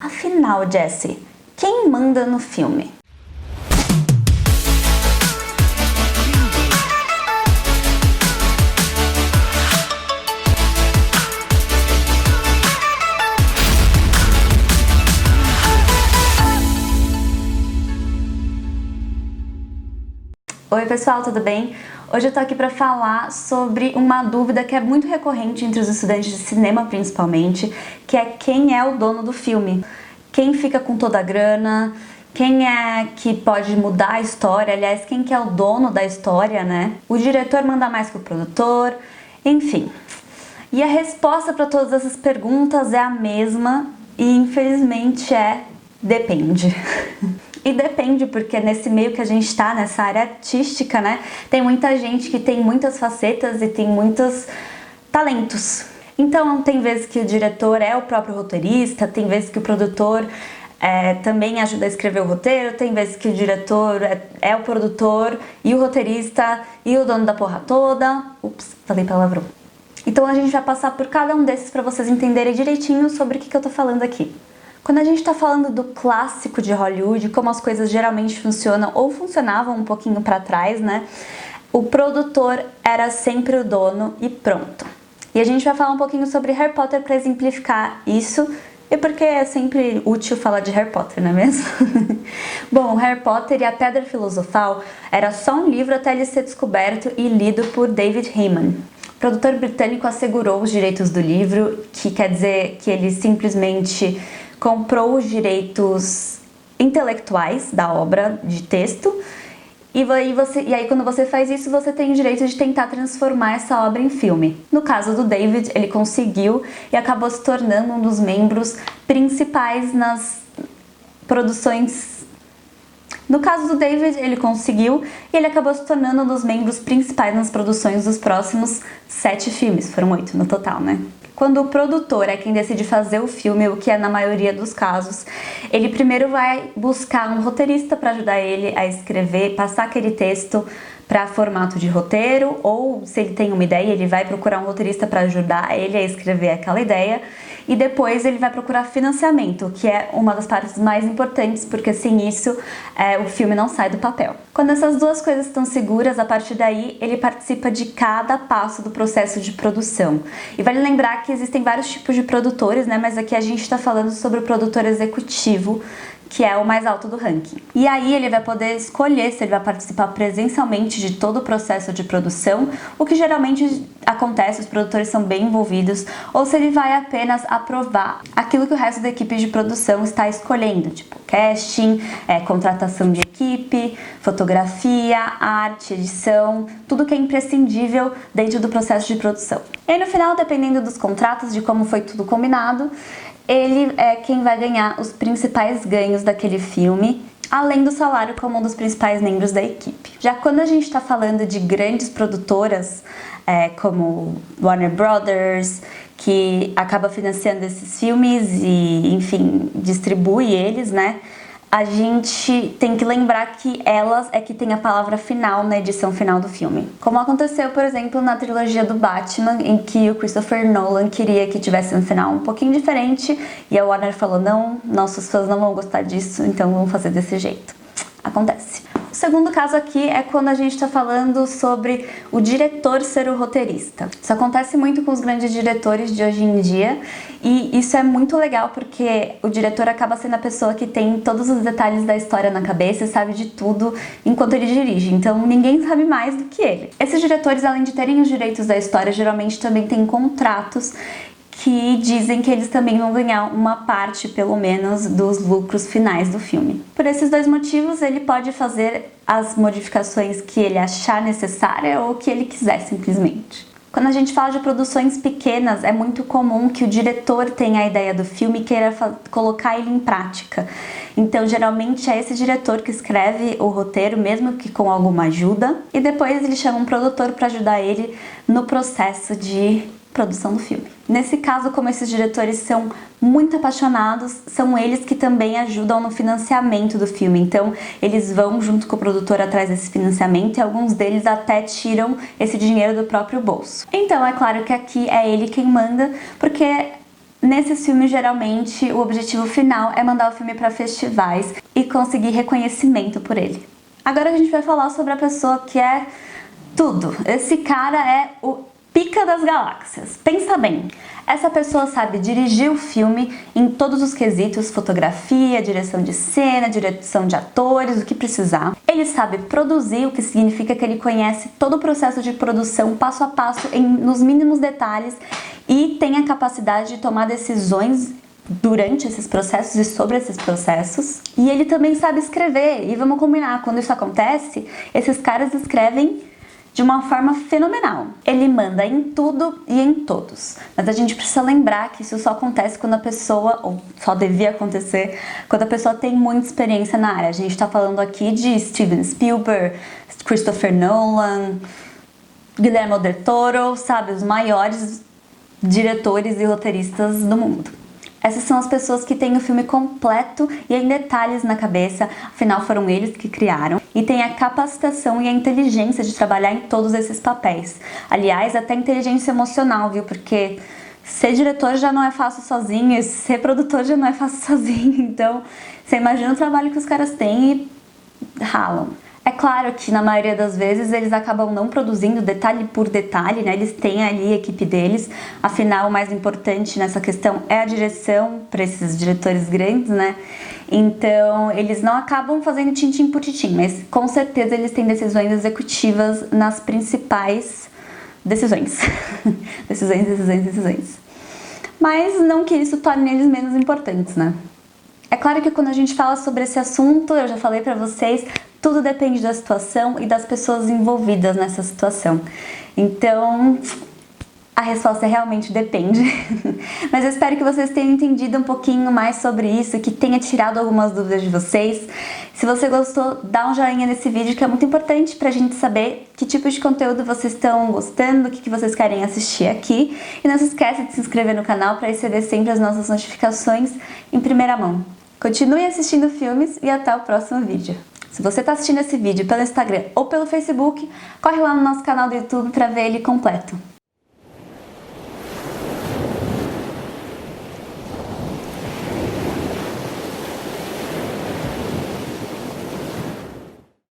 Afinal, Jessie, quem manda no filme? Oi pessoal, tudo bem? Hoje eu tô aqui pra falar sobre uma dúvida que é muito recorrente entre os estudantes de cinema principalmente, que é quem é o dono do filme? Quem fica com toda a grana? Quem é que pode mudar a história? Aliás, quem que é o dono da história, né? O diretor manda mais que o produtor? Enfim. E a resposta para todas essas perguntas é a mesma e infelizmente é depende. E depende porque nesse meio que a gente tá, nessa área artística, né, tem muita gente que tem muitas facetas e tem muitos talentos. Então tem vezes que o diretor é o próprio roteirista, tem vezes que o produtor também ajuda a escrever o roteiro, tem vezes que o diretor é o produtor e o roteirista e o dono da porra toda. Ups, falei palavrão. Então a gente vai passar por cada um desses para vocês entenderem direitinho sobre o que eu tô falando aqui. Quando a gente está falando do clássico de Hollywood, como as coisas geralmente funcionam ou funcionavam um pouquinho para trás, né? O produtor era sempre o dono e pronto. E a gente vai falar um pouquinho sobre Harry Potter para exemplificar isso e porque é sempre útil falar de Harry Potter, não é mesmo? Bom, Harry Potter e a Pedra Filosofal era só um livro até ele ser descoberto e lido por David Heyman. O produtor britânico assegurou os direitos do livro, que quer dizer que ele simplesmente comprou os direitos intelectuais da obra de texto e aí quando você faz isso, você tem o direito de tentar transformar essa obra em filme. No caso do David, ele conseguiu e acabou se tornando um dos membros principais nas produções. No caso do David, ele conseguiu e ele acabou se tornando um dos membros principais nas produções dos próximos 7 filmes. Foram 8 no total, né? Quando o produtor é quem decide fazer o filme, o que é na maioria dos casos, ele primeiro vai buscar um roteirista para ajudar ele a escrever, passar aquele texto para formato de roteiro, ou se ele tem uma ideia, ele vai procurar um roteirista para ajudar ele a escrever aquela ideia, e depois ele vai procurar financiamento, que é uma das partes mais importantes, porque sem isso o filme não sai do papel. Quando essas duas coisas estão seguras, a partir daí ele participa de cada passo do processo de produção. E vale lembrar que existem vários tipos de produtores, né? Mas aqui a gente está falando sobre o produtor executivo, que é o mais alto do ranking. E aí ele vai poder escolher se ele vai participar presencialmente de todo o processo de produção, o que geralmente acontece, os produtores são bem envolvidos, ou se ele vai apenas aprovar aquilo que o resto da equipe de produção está escolhendo, tipo casting, contratação de equipe, fotografia, arte, edição, tudo que é imprescindível dentro do processo de produção. E aí no final, dependendo dos contratos, de como foi tudo combinado, ele é quem vai ganhar os principais ganhos daquele filme, além do salário como um dos principais membros da equipe. Já quando a gente está falando de grandes produtoras, como Warner Brothers, que acaba financiando esses filmes e, enfim, distribui eles, né? A gente tem que lembrar que elas é que tem a palavra final na edição final do filme. Como aconteceu, por exemplo, na trilogia do Batman, em que o Christopher Nolan queria que tivesse um final um pouquinho diferente e a Warner falou, não, nossos fãs não vão gostar disso, então vamos fazer desse jeito. Acontece. O segundo caso aqui é quando a gente está falando sobre o diretor ser o roteirista. Isso acontece muito com os grandes diretores de hoje em dia e isso é muito legal porque o diretor acaba sendo a pessoa que tem todos os detalhes da história na cabeça e sabe de tudo enquanto ele dirige, então ninguém sabe mais do que ele. Esses diretores, além de terem os direitos da história, geralmente também têm contratos que dizem que eles também vão ganhar uma parte, pelo menos, dos lucros finais do filme. Por esses dois motivos, ele pode fazer as modificações que ele achar necessária ou que ele quiser, simplesmente. Quando a gente fala de produções pequenas, é muito comum que o diretor tenha a ideia do filme e queira colocar ele em prática. Então, geralmente, é esse diretor que escreve o roteiro, mesmo que com alguma ajuda, e depois ele chama um produtor para ajudar ele no processo de produção do filme. Nesse caso, como esses diretores são muito apaixonados, são eles que também ajudam no financiamento do filme. Então, eles vão junto com o produtor atrás desse financiamento e alguns deles até tiram esse dinheiro do próprio bolso. Então, é claro que aqui é ele quem manda, porque Nesses filmes, geralmente, o objetivo final é mandar o filme para festivais e conseguir reconhecimento por ele. Agora a gente vai falar sobre a pessoa que é tudo. Esse cara é o pica das galáxias. Pensa bem, essa pessoa sabe dirigir o filme em todos os quesitos, fotografia, direção de cena, direção de atores, o que precisar. Ele sabe produzir, o que significa que ele conhece todo o processo de produção passo a passo, nos mínimos detalhes, e tem a capacidade de tomar decisões durante esses processos e sobre esses processos. E ele também sabe escrever, e vamos combinar, quando isso acontece, esses caras escrevem de uma forma fenomenal. Ele manda em tudo e em todos. Mas a gente precisa lembrar que isso só acontece quando a pessoa, ou só devia acontecer, quando a pessoa tem muita experiência na área. A gente tá falando aqui de Steven Spielberg, Christopher Nolan, Guillermo del Toro, sabe? Os maiores diretores e roteiristas do mundo. Essas são as pessoas que têm o filme completo e em detalhes na cabeça, afinal foram eles que criaram, e têm a capacitação e a inteligência de trabalhar em todos esses papéis. Aliás, até inteligência emocional, viu? Porque ser diretor já não é fácil sozinho, e ser produtor já não é fácil sozinho, então você imagina o trabalho que os caras têm e ralam. É claro que na maioria das vezes eles acabam não produzindo detalhe por detalhe, né? Eles têm ali a equipe deles, afinal o mais importante nessa questão é a direção para esses diretores grandes, né? Então eles não acabam fazendo tintim por tintim, mas com certeza eles têm decisões executivas nas principais decisões. decisões. Mas não que isso torne eles menos importantes, né? É claro que quando a gente fala sobre esse assunto, eu já falei pra vocês, tudo depende da situação e das pessoas envolvidas nessa situação. Então, a resposta realmente depende. Mas eu espero que vocês tenham entendido um pouquinho mais sobre isso, que tenha tirado algumas dúvidas de vocês. Se você gostou, dá um joinha nesse vídeo, que é muito importante pra gente saber que tipo de conteúdo vocês estão gostando, o que vocês querem assistir aqui. E não se esqueça de se inscrever no canal para receber sempre as nossas notificações em primeira mão. Continue assistindo filmes e até o próximo vídeo. Se você está assistindo esse vídeo pelo Instagram ou pelo Facebook, corre lá no nosso canal do YouTube para ver ele completo.